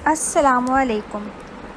अस्सलामुअलैकुम।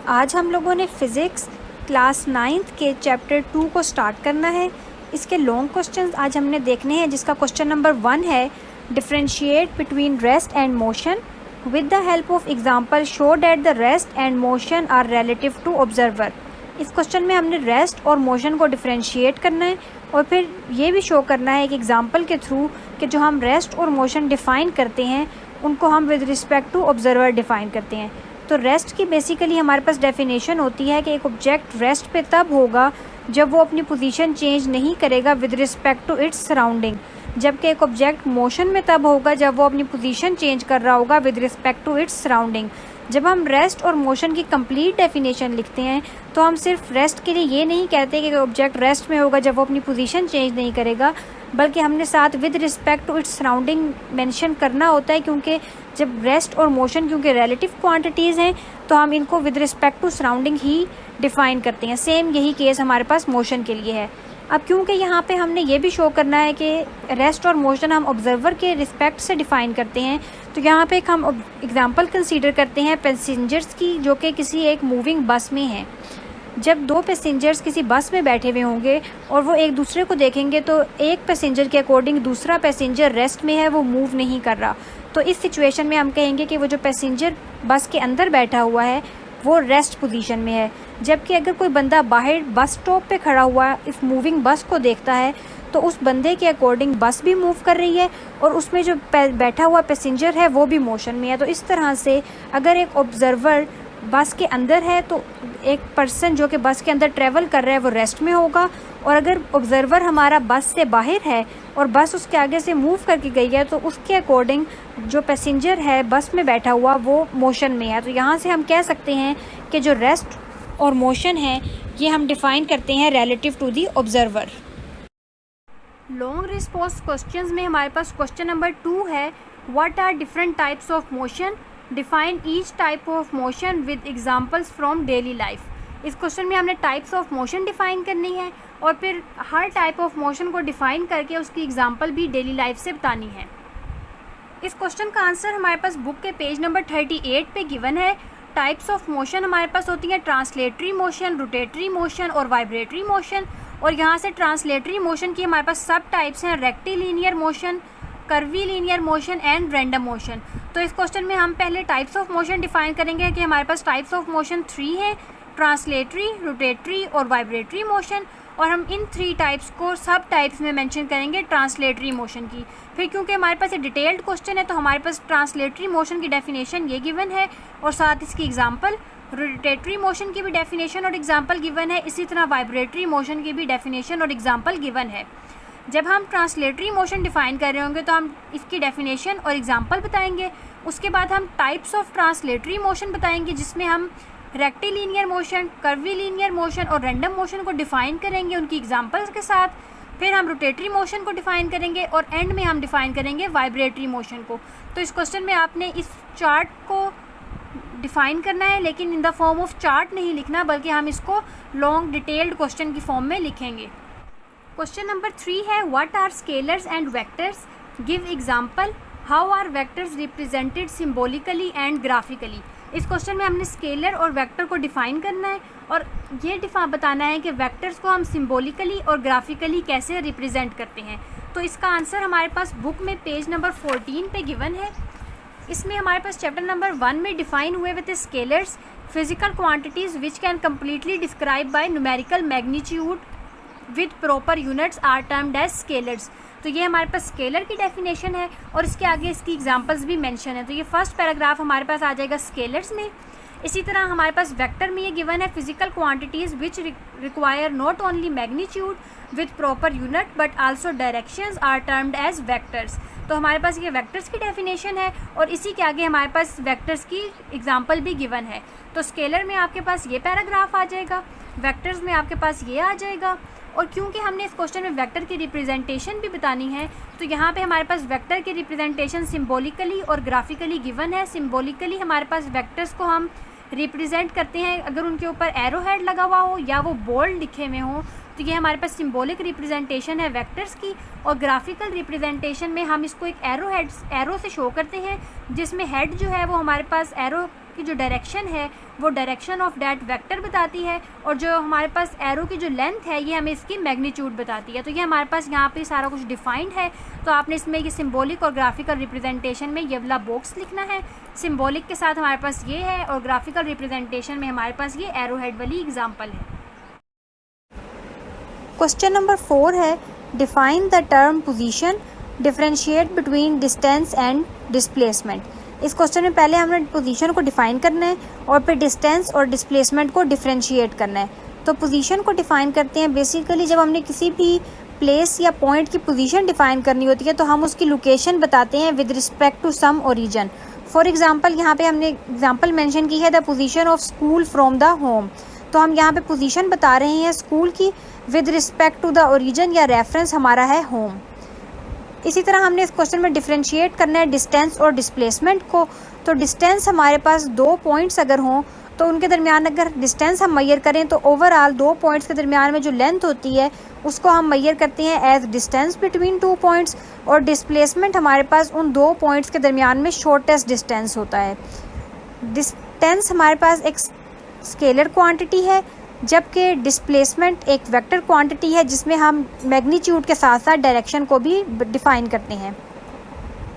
आज हम लोगों ने फ़िज़िक्स क्लास 9th के चैप्टर 2 को स्टार्ट करना है। इसके लॉन्ग क्वेश्चंस आज हमने देखने हैं, जिसका क्वेश्चन नंबर 1 है differentiate between rest and motion with the help of example show that the rest and motion are relative to observer. इस क्वेश्चन में हमने रेस्ट और मोशन को डिफरेंशिएट करना है और फिर ये भी शो करना है कि एग्जांपल के थ्रू कि जो हम रेस्ट और मोशन डिफ़ाइन करते हैं उनको हम with respect to observer define करते हैं। तो रेस्ट की बेसिकली हमारे पास डेफिनेशन होती है कि एक ऑब्जेक्ट रेस्ट पे तब होगा जब वो अपनी पोजीशन चेंज नहीं करेगा with respect to its surrounding, जबकि एक ऑब्जेक्ट मोशन में तब होगा जब वो अपनी पोजीशन चेंज कर रहा होगा with respect to its surrounding. जब हम रेस्ट और मोशन की कंप्लीट डेफिनेशन लिखते हैं तो हम सिर्फ रेस्ट के लिए ये नहीं कहते कि ऑब्जेक्ट रेस्ट में होगा जब वो अपनी पोजीशन चेंज नहीं करेगा, बल्कि हमने साथ with respect to its surrounding mention करना होता है, क्योंकि जब रेस्ट और मोशन क्योंकि रिलेटिव क्वांटिटीज़ हैं तो हम इनको विद रिस्पेक्ट टू सराउंडिंग ही डिफ़ाइन करते हैं। सेम यही केस हमारे पास मोशन के लिए है। अब क्योंकि यहाँ पे हमने ये भी शो करना है कि रेस्ट और मोशन हम ऑब्जर्वर के रिस्पेक्ट से डिफ़ाइन करते हैं, तो यहाँ पे एक हम एग्जांपल कंसीडर करते हैं पैसेंजर्स की, जो कि किसी एक मूविंग बस में हैं। जब दो पैसेंजर्स किसी बस में बैठे हुए होंगे और वो एक दूसरे को देखेंगे तो एक पैसेंजर के अकॉर्डिंग दूसरा पैसेंजर रेस्ट में है, वो मूव नहीं कर रहा। तो इस सिचुएशन में हम कहेंगे कि वो जो पैसेंजर बस के अंदर बैठा हुआ है वो रेस्ट पोजीशन में है, जबकि अगर कोई बंदा बाहर बस स्टॉप पे खड़ा हुआ इस मूविंग बस को देखता है तो उस बंदे के अकॉर्डिंग बस भी मूव कर रही है और उसमें जो बैठा हुआ पैसेंजर है वो भी मोशन में है। तो इस तरह से अगर एक ऑब्जर्वर बस के अंदर है तो एक पर्सन जो कि बस के अंदर ट्रैवल कर रहा है वो रेस्ट में होगा, और अगर ऑब्जर्वर हमारा बस से बाहर है और बस उसके आगे से मूव करके गई है तो उसके अकॉर्डिंग जो पैसेंजर है बस में बैठा हुआ वो मोशन में है। तो यहाँ से हम कह सकते हैं कि जो रेस्ट और मोशन है ये हम डिफ़ाइन करते हैं relative to the observer. Long response questions में हमारे पास क्वेश्चन नंबर 2 है what are different types of motion, define each type of motion with examples from daily life. इस क्वेश्चन में हमने टाइप्स ऑफ मोशन डिफ़ाइन करनी है और फिर हर टाइप ऑफ मोशन को डिफ़ाइन करके उसकी एग्जांपल भी डेली लाइफ से बतानी है। इस क्वेश्चन का आंसर हमारे पास बुक के पेज नंबर 38 पे गिवन है। टाइप्स ऑफ मोशन हमारे पास होती हैं ट्रांसलेटरी मोशन, रोटेटरी मोशन और वाइब्रेटरी मोशन। और यहाँ से ट्रांसलेटरी मोशन की हमारे पास सब टाइप्स हैं rectilinear motion, curvilinear motion and random motion. तो इस क्वेश्चन में हम पहले टाइप्स ऑफ मोशन डिफाइन करेंगे कि हमारे पास टाइप्स ऑफ मोशन 3 हैं, ट्रांसलेटरी, रोटेटरी और वाइब्रेटरी मोशन, और हम इन 3 टाइप्स को सब टाइप्स में मेंशन करेंगे ट्रांसलेटरी मोशन की। फिर क्योंकि हमारे पास ये डिटेल्ड क्वेश्चन है तो हमारे पास ट्रांसलेटरी मोशन की डेफिनेशन ये गिवन है और साथ इसकी एग्जांपल, रोटेटरी मोशन की भी डेफिनेशन और एग्जांपल गिवन है, इसी तरह वाइब्रेटरी मोशन की भी डेफिनेशन और एग्जांपल गिवन है। जब हम ट्रांसलेटरी मोशन डिफ़ाइन कर रहे होंगे तो हम इसकी डेफिनेशन और एग्जांपल बताएंगे। उसके बाद हम टाइप्स ऑफ ट्रांसलेटरी मोशन बताएंगे, जिसमें हम रेक्टिलिनियर मोशन, कर्वीलिनियर मोशन और रैंडम मोशन को डिफ़ाइन करेंगे उनकी एग्जांपल्स के साथ। फिर हम रोटेटरी मोशन को डिफ़ाइन करेंगे और एंड में हम डिफ़ाइन करेंगे वाइब्रेटरी मोशन को। तो इस क्वेश्चन में आपने इस चार्ट को डिफ़ाइन करना है, लेकिन in the form of chart नहीं लिखना, बल्कि हम इसको लॉन्ग डिटेल्ड क्वेश्चन की फॉर्म में लिखेंगे। क्वेश्चन नंबर 3 है what are scalars and vectors, give example, how are vectors represented symbolically and graphically. इस क्वेश्चन में हमने स्केलर और वेक्टर को डिफ़ाइन करना है और ये बताना है कि वेक्टर्स को हम सिम्बोलिकली और ग्राफिकली कैसे रिप्रेजेंट करते हैं। तो इसका आंसर हमारे पास बुक में पेज नंबर 14 पे गिवन है। इसमें हमारे पास चैप्टर नंबर 1 में डिफ़ाइन हुए with scalars physical quantities which can completely describe by numerical magnitude with proper units are termed as scalars. तो ये हमारे पास स्केलर की डेफिनेशन है और इसके आगे इसकी एग्जांपल्स भी मेंशन है। तो ये फर्स्ट पैराग्राफ हमारे पास आ जाएगा स्केलर्स में। इसी तरह हमारे पास वेक्टर में ये गिवन है physical quantities which require not only magnitude with proper unit but also directions are termed as vectors. तो हमारे पास ये वेक्टर्स की डेफिनेशन है और इसी के आगे हमारे पास वेक्टर्स की एग्जांपल भी गिवन है। तो स्केलर में आपके पास ये पैराग्राफ आ जाएगा, वेक्टर्स में आपके पास ये आ जाएगा। और क्योंकि हमने इस क्वेश्चन में वेक्टर की रिप्रेजेंटेशन भी बतानी है तो यहाँ पे हमारे पास वेक्टर की रिप्रेजेंटेशन सिम्बोलिकली और ग्राफिकली गिवन है। सिम्बोलिकली हमारे पास वेक्टर्स को हम रिप्रेजेंट करते हैं अगर उनके ऊपर एरो हेड लगा हुआ हो या वो बोल्ड लिखे हुए हों, तो ये हमारे पास सिंबॉलिक रिप्रेजेंटेशन है वेक्टर्स की, और ग्राफिकल रिप्रेजेंटेशन में हम इसको एक एरो से शो करते हैं, जिसमें हेड जो है वो हमारे पास एरो की जो डायरेक्शन है वो डायरेक्शन ऑफ डैट वेक्टर बताती है, और जो हमारे पास एरो की जो लेंथ है ये हमें इसकी मैग्नीट्यूड बताती है। तो ये हमारे पास यहाँ पे सारा कुछ डिफाइंड है। तो आपने इसमें ये सिंबॉलिक और ग्राफिकल रिप्रेजेंटेशन में ये वाला बॉक्स लिखना है। सिंबॉलिक के साथ हमारे पास ये है और ग्राफिकल रिप्रेजेंटेशन में हमारे पास ये एरो हेड वाली एग्जाम्पल है। क्वेश्चन नंबर 4 है, define the term position, differentiate between distance and displacement. इस क्वेश्चन में पहले हमने पोजीशन को डिफाइन करना है और फिर डिस्टेंस और डिस्प्लेसमेंट को डिफरेंशिएट करना है। तो पोजीशन को डिफाइन करते हैं। बेसिकली जब हमने किसी भी प्लेस या पॉइंट की पोजीशन डिफाइन करनी होती है तो हम उसकी लोकेशन बताते हैं with respect to some origin. For example यहाँ पे हमने एग्जांपल मेंशन की है the position of school from the home. तो हम यहाँ पे पोजीशन बता रहे हैं स्कूल की with respect to the origin या रेफरेंस हमारा है होम। इसी तरह हमने इस क्वेश्चन में डिफरेंशिएट करना है डिस्टेंस और डिस्प्लेसमेंट को। तो डिस्टेंस हमारे पास 2 पॉइंट्स अगर हों तो उनके दरमियान अगर डिस्टेंस हम मेजर करें तो ओवरऑल 2 पॉइंट्स के दरमियान में जो लेंथ होती है उसको हम मेजर करते हैं एज डिस्टेंस बिटवीन 2 पॉइंट्स, और डिस्प्लेसमेंट हमारे पास उन 2 पॉइंट्स के दरमियान में शॉर्टेस्ट डिस्टेंस होता है। डिस्टेंस हमारे पास एक स्केलर क्वांटिटी है, जबकि डिस्प्लेसमेंट एक वेक्टर क्वांटिटी है जिसमें हम मैग्नीट्यूड के साथ साथ डायरेक्शन को भी डिफाइन करते हैं।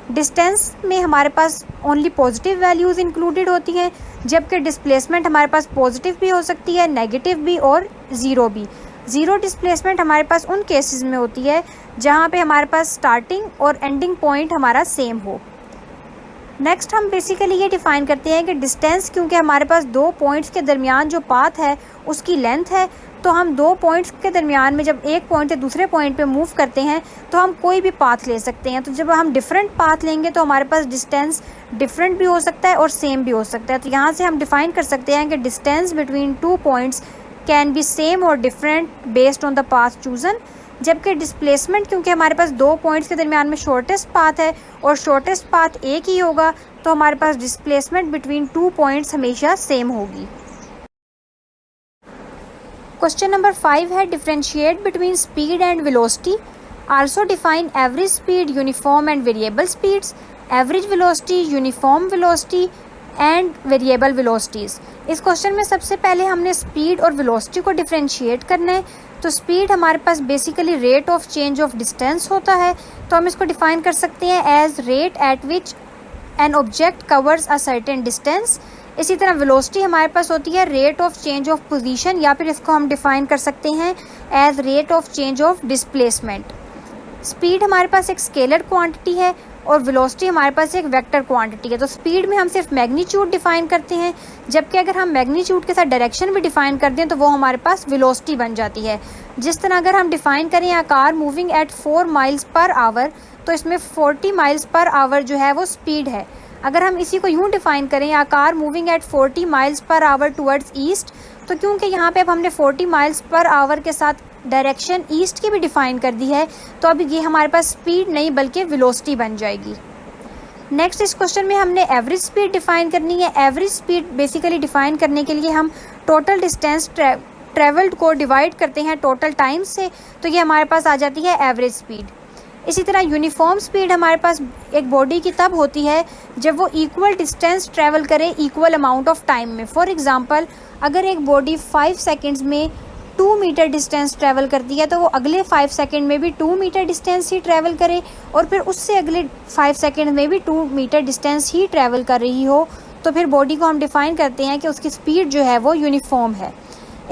डिस्टेंस में हमारे पास ओनली पॉजिटिव वैल्यूज़ इंक्लूडेड होती हैं, जबकि डिस्प्लेसमेंट हमारे पास पॉजिटिव भी हो सकती है, नेगेटिव भी और ज़ीरो भी। ज़ीरो डिस्प्लेसमेंट हमारे पास उन केसेस में होती है जहाँ पे हमारे पास स्टार्टिंग और एंडिंग पॉइंट हमारा सेम हो। नेक्स्ट हम बेसिकली ये डिफ़ाइन करते हैं कि डिस्टेंस, क्योंकि हमारे पास 2 पॉइंट्स के दरमियान जो पाथ है उसकी लेंथ है, तो हम 2 पॉइंट्स के दरमियान में जब एक पॉइंट से दूसरे पॉइंट पे मूव करते हैं तो हम कोई भी पाथ ले सकते हैं। तो जब हम डिफरेंट पाथ लेंगे तो हमारे पास डिस्टेंस डिफरेंट भी हो सकता है और सेम भी हो सकता है। तो यहाँ से हम डिफ़ाइन कर सकते हैं कि distance between 2 points can be same और different based on the path chosen. जबकि डिस्प्लेसमेंट, क्योंकि हमारे पास 2 पॉइंट्स के दरमियान में शॉर्टेस्ट पाथ है और शॉर्टेस्ट पाथ एक ही होगा, तो हमारे पास डिस्प्लेसमेंट बिटवीन 2 पॉइंट्स हमेशा सेम होगी। क्वेश्चन नंबर 5 है, differentiate between speed and velocity, also define average speed, uniform and variable speeds, average velocity, uniform velocity and variable velocities. इस क्वेश्चन में सबसे पहले हमने स्पीड और वेलोसिटी को डिफरेंशिएट करना है। तो स्पीड हमारे पास basically rate of change of distance होता है, तो हम इसको डिफाइन कर सकते हैं as rate at which an object covers a certain distance. इसी तरह वेलोसिटी हमारे पास होती है rate of change of position, या फिर इसको हम डिफाइन कर सकते हैं as rate of change of displacement. Speed हमारे पास एक स्केलर क्वांटिटी है और वेलोसिटी हमारे पास एक वेक्टर क्वांटिटी है। तो स्पीड में हम सिर्फ मैग्नीट्यूड डिफाइन करते हैं, जबकि अगर हम मैग्नीट्यूड के साथ डायरेक्शन भी डिफाइन कर दें तो वो हमारे पास वेलोसिटी बन जाती है। जिस तरह अगर हम डिफाइन करें a car moving at 4 miles per hour, तो इसमें 40 माइल्स पर आवर जो है वो स्पीड है। अगर हम इसी को यूँ डिफाइन करें a car moving at 40 miles per hour towards east, तो क्योंकि यहाँ पे अब हमने 40 माइल्स पर आवर के साथ डायरेक्शन ईस्ट की भी डिफाइन कर दी है, तो अब ये हमारे पास स्पीड नहीं बल्कि वेलोसिटी बन जाएगी। नेक्स्ट इस क्वेश्चन में हमने एवरेज स्पीड डिफाइन करनी है। एवरेज स्पीड बेसिकली डिफाइन करने के लिए हम टोटल डिस्टेंस ट्रेवल्ड को डिवाइड करते हैं टोटल टाइम से, तो ये हमारे पास आ जाती है एवरेज स्पीड। इसी तरह यूनिफॉर्म स्पीड हमारे पास एक बॉडी की तब होती है जब वो इक्वल डिस्टेंस ट्रैवल करे इक्वल अमाउंट ऑफ टाइम में। फॉर एग्जांपल, अगर एक बॉडी 5 सेकंड्स में 2 मीटर डिस्टेंस ट्रैवल करती है तो वो अगले 5 सेकंड में भी 2 मीटर डिस्टेंस ही ट्रैवल करे, और फिर उससे अगले 5 सेकंड में भी 2 मीटर डिस्टेंस ही ट्रैवल कर रही हो, तो फिर बॉडी को हम डिफ़ाइन करते हैं कि उसकी स्पीड जो है वो यूनिफॉर्म है।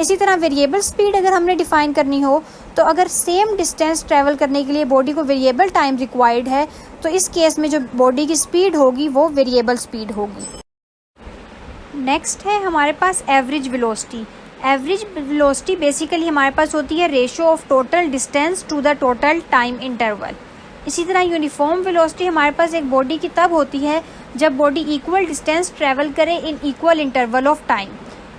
इसी तरह वेरिएबल स्पीड अगर हमने डिफ़ाइन करनी हो, तो अगर सेम डिस्टेंस ट्रैवल करने के लिए बॉडी को वेरिएबल टाइम रिक्वायर्ड है, तो इस केस में जो बॉडी की स्पीड होगी वो वेरिएबल स्पीड होगी। नेक्स्ट है हमारे पास average velocity. Average velocity basically हमारे पास होती है ratio of total distance to the total time interval. इसी तरह यूनिफॉर्म वेलोसिटी हमारे पास एक बॉडी की तब होती है जब बॉडी इक्वल डिस्टेंस ट्रैवल करे in equal interval of time,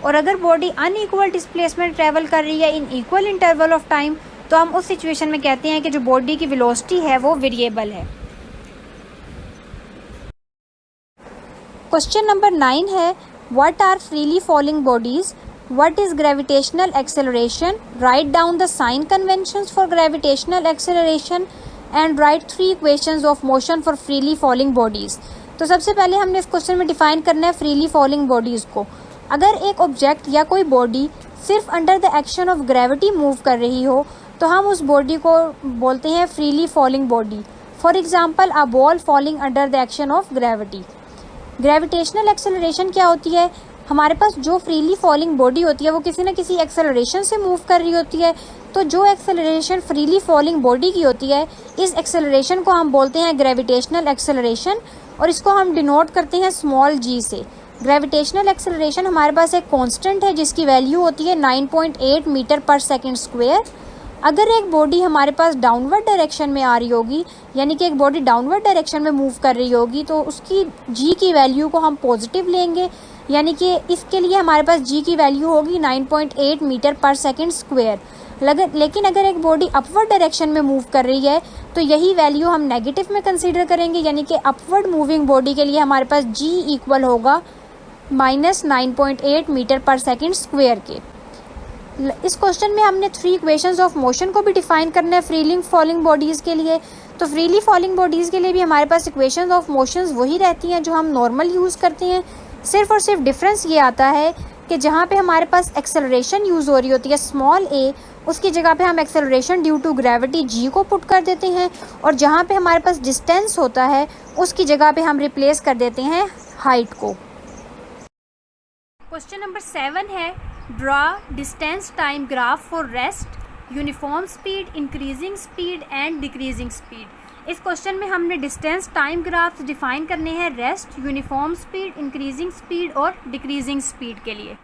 और अगर बॉडी अनइक्वल डिस्प्लेसमेंट ट्रैवल कर रही है in equal interval of time, तो हम उस सिचुएशन में कहते हैं कि जो बॉडी की वेलोसिटी है वो वेरिएबल है। क्वेश्चन नंबर 9 है, what are freely falling bodies, What is gravitational acceleration? Write down the sign conventions for gravitational acceleration and write 3 equations of motion for freely falling bodies. तो सबसे पहले हमने इस क्वेश्चन में डिफाइन करना है फ्रीली फॉलिंग बॉडीज़ को। अगर एक ऑब्जेक्ट या कोई बॉडी सिर्फ under the action of gravity move कर रही हो तो हम उस बॉडी को बोलते हैं freely falling body. For example a ball falling under the action of gravity. Gravitational acceleration क्या होती है? हमारे पास जो फ्रीली फॉलिंग बॉडी होती है वो किसी न किसी एक्सेलरेशन से मूव कर रही होती है। तो जो एक्सेलरेशन फ्रीली फॉलिंग बॉडी की होती है, इस एक्सेलरेशन को हम बोलते हैं ग्रेविटेशनल एक्सेलरेशन और इसको हम डिनोट करते हैं स्मॉल g से। ग्रेविटेशनल एक्सेलरेशन हमारे पास एक कांस्टेंट है जिसकी वैल्यू होती है 9.8 मीटर पर सेकंड स्क्वायर। अगर एक बॉडी हमारे पास डाउनवर्ड डायरेक्शन में आ रही होगी, यानी कि एक बॉडी डाउनवर्ड डायरेक्शन में मूव कर रही होगी, तो उसकी g की वैल्यू को हम पॉजिटिव लेंगे, यानी कि इसके लिए हमारे पास g की वैल्यू होगी 9.8 मीटर पर सेकंड स्क्वायर। लेकिन अगर एक बॉडी अपवर्ड डायरेक्शन में मूव कर रही है तो यही वैल्यू हम नेगेटिव में कंसीडर करेंगे, यानी कि अपवर्ड मूविंग बॉडी के लिए हमारे पास g इक्वल होगा -9.8 मीटर पर सेकंड स्क्वायर के। इस क्वेश्चन में हमने 3 इक्वेशंस ऑफ मोशन को भी डिफाइन करना है फ्रीली फॉलिंग बॉडीज़ के लिए। तो फ्रीली फॉलिंग बॉडीज़ के लिए भी हमारे पास इक्वेशंस ऑफ मोशंस वही रहती हैं जो हम नॉर्मल यूज़ करते हैं। सिर्फ और सिर्फ डिफरेंस ये आता है कि जहाँ पे हमारे पास एक्सेलरेशन यूज़ हो रही होती है स्मॉल a, उसकी जगह पे हम acceleration due to gravity g को पुट कर देते हैं, और जहाँ पे हमारे पास डिस्टेंस होता है उसकी जगह पे हम रिप्लेस कर देते हैं हाइट को। क्वेश्चन नंबर 7 है draw distance time graph for rest, uniform speed, increasing speed and decreasing speed. इस क्वेश्चन में हमने डिस्टेंस टाइम ग्राफ्स डिफाइन करने हैं rest, uniform speed, increasing speed और डिक्रीजिंग स्पीड के लिए।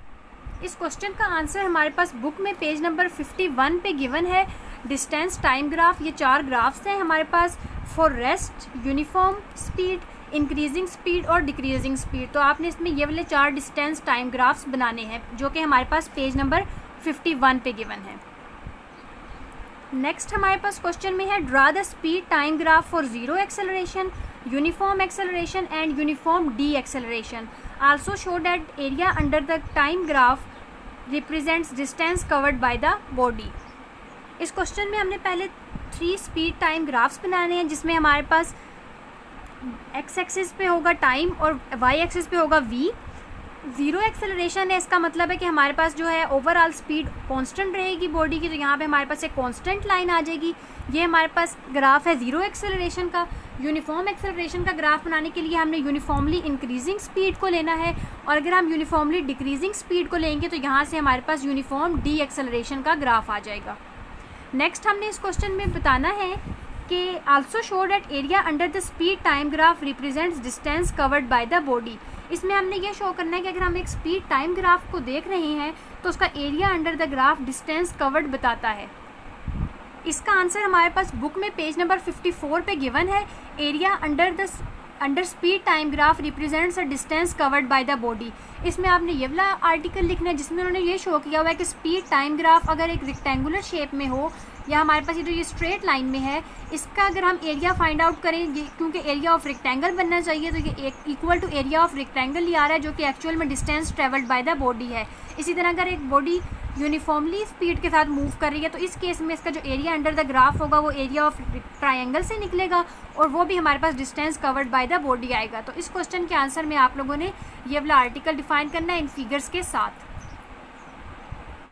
इस क्वेश्चन का आंसर हमारे पास बुक में पेज नंबर 51 पे गिवन है। डिस्टेंस टाइम ग्राफ, ये 4 ग्राफ्स हैं हमारे पास for rest, uniform speed, increasing speed और डिक्रीजिंग स्पीड। तो आपने इसमें ये वाले 4 डिस्टेंस टाइम ग्राफ्स बनाने हैं जो कि हमारे पास पेज नंबर 51 पे गिवन है। नेक्स्ट हमारे पास क्वेश्चन में है draw the speed time graph for zero acceleration, uniform acceleration and uniform D acceleration. Also show that area under the time graph represents distance covered by the body. इस question में हमने पहले 3 speed time graphs बनाने हैं जिसमें हमारे पास x axis पे होगा टाइम और वाई एक्सिस पे होगा v। ज़ीरो एक्सेलरेशन है, इसका मतलब है कि हमारे पास जो है ओवरऑल स्पीड कांस्टेंट रहेगी बॉडी की, तो यहाँ पे हमारे पास एक कांस्टेंट लाइन आ जाएगी। ये हमारे पास ग्राफ है ज़ीरो एक्सेलरेशन का। यूनिफॉर्म एक्सेलरेशन का ग्राफ बनाने के लिए हमने यूनिफॉर्मली इंक्रीजिंग स्पीड को लेना है, और अगर हम यूनिफॉर्मली डिक्रीजिंग स्पीड को लेंगे तो यहाँ से हमारे पास यूनिफॉर्म डी एक्सेलरेशन का ग्राफ आ जाएगा। नेक्स्ट हमने इस क्वेश्चन में बताना है कि also show that area under the speed time graph represents distance covered by the body. इसमें हमने ये शो करना है कि अगर हम एक स्पीड टाइम ग्राफ को देख रहे हैं तो उसका area under the graph distance covered बताता है। इसका आंसर हमारे पास बुक में पेज नंबर 54 पे गिवन है। Area under speed time graph represents a distance covered by the body. इसमें आपने ये वाला आर्टिकल लिखना है जिसमें उन्होंने ये शो किया हुआ है कि स्पीड टाइम ग्राफ अगर एक रेक्टेंगुलर शेप में हो या हमारे पास ये जो ये स्ट्रेट लाइन में है, इसका अगर हम एरिया फाइंड आउट करेंगे, क्योंकि एरिया ऑफ रेक्टेंगल बनना चाहिए, तो ये equal to area of rectangle ही आ रहा है जो कि एक्चुअल में distance travelled by the body है। इसी तरह अगर एक बॉडी यूनिफॉर्मली स्पीड के साथ मूव कर रही है तो इस केस में इसका जो एरिया अंडर द ग्राफ होगा वो एरिया ऑफ ट्रायंगल से निकलेगा और वो भी हमारे पास distance covered by the body आएगा। तो इस क्वेश्चन के आंसर में आप लोगों ने ये वाला आर्टिकल डिफाइन करना है इन फिगर्स के साथ।